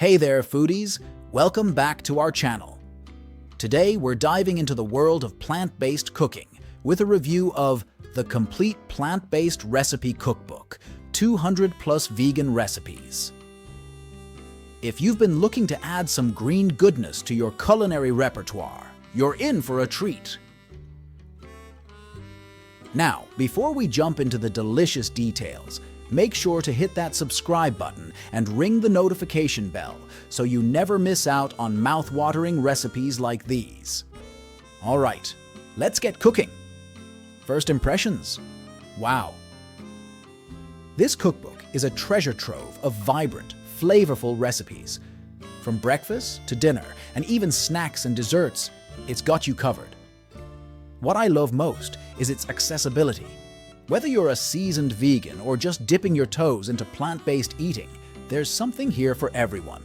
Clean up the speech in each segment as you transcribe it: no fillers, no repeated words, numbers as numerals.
Hey there, foodies! Welcome back to our channel. Today, we're diving into the world of plant-based cooking with a review of the Complete Plant-Based Recipe Cookbook, 200+ vegan recipes. If you've been looking to add some green goodness to your culinary repertoire, you're in for a treat. Now, before we jump into the delicious details, make sure to hit that subscribe button and ring the notification bell so you never miss out on mouth-watering recipes like these. All right, let's get cooking. First impressions. Wow. This cookbook is a treasure trove of vibrant, flavorful recipes. From breakfast to dinner and even snacks and desserts, it's got you covered. What I love most is its accessibility. Whether you're a seasoned vegan or just dipping your toes into plant-based eating, there's something here for everyone.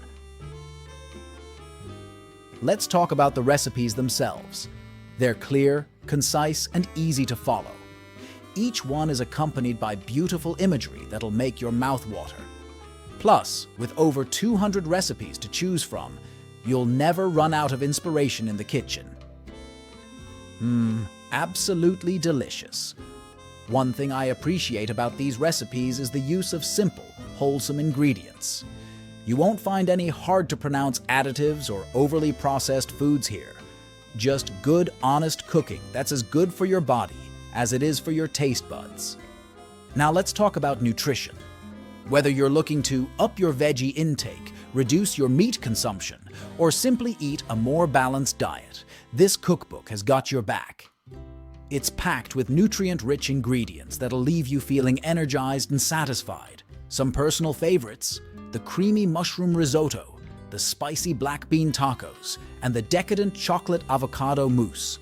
Let's talk about the recipes themselves. They're clear, concise, and easy to follow. Each one is accompanied by beautiful imagery that'll make your mouth water. Plus, with over 200 recipes to choose from, you'll never run out of inspiration in the kitchen. Absolutely delicious. One thing I appreciate about these recipes is the use of simple, wholesome ingredients. You won't find any hard-to-pronounce additives or overly processed foods here. Just good, honest cooking that's as good for your body as it is for your taste buds. Now let's talk about nutrition. Whether you're looking to up your veggie intake, reduce your meat consumption, or simply eat a more balanced diet, this cookbook has got your back. It's packed with nutrient-rich ingredients that'll leave you feeling energized and satisfied. Some personal favorites: the creamy mushroom risotto, the spicy black bean tacos, and the decadent chocolate avocado mousse.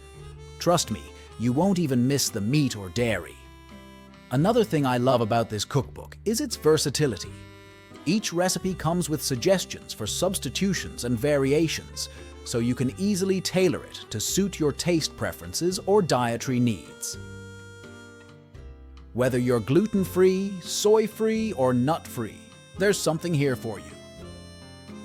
Trust me, you won't even miss the meat or dairy. Another thing I love about this cookbook is its versatility. Each recipe comes with suggestions for substitutions and variations, so you can easily tailor it to suit your taste preferences or dietary needs. Whether you're gluten-free, soy-free, or nut-free, there's something here for you.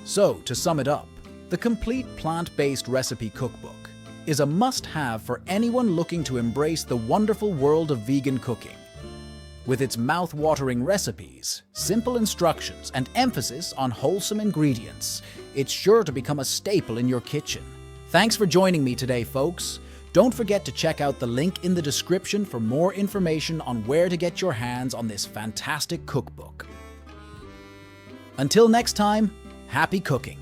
So, to sum it up, the Complete Plant-Based Recipe Cookbook is a must-have for anyone looking to embrace the wonderful world of vegan cooking. With its mouth-watering recipes, simple instructions, and emphasis on wholesome ingredients, it's sure to become a staple in your kitchen. Thanks for joining me today, folks. Don't forget to check out the link in the description for more information on where to get your hands on this fantastic cookbook. Until next time, happy cooking!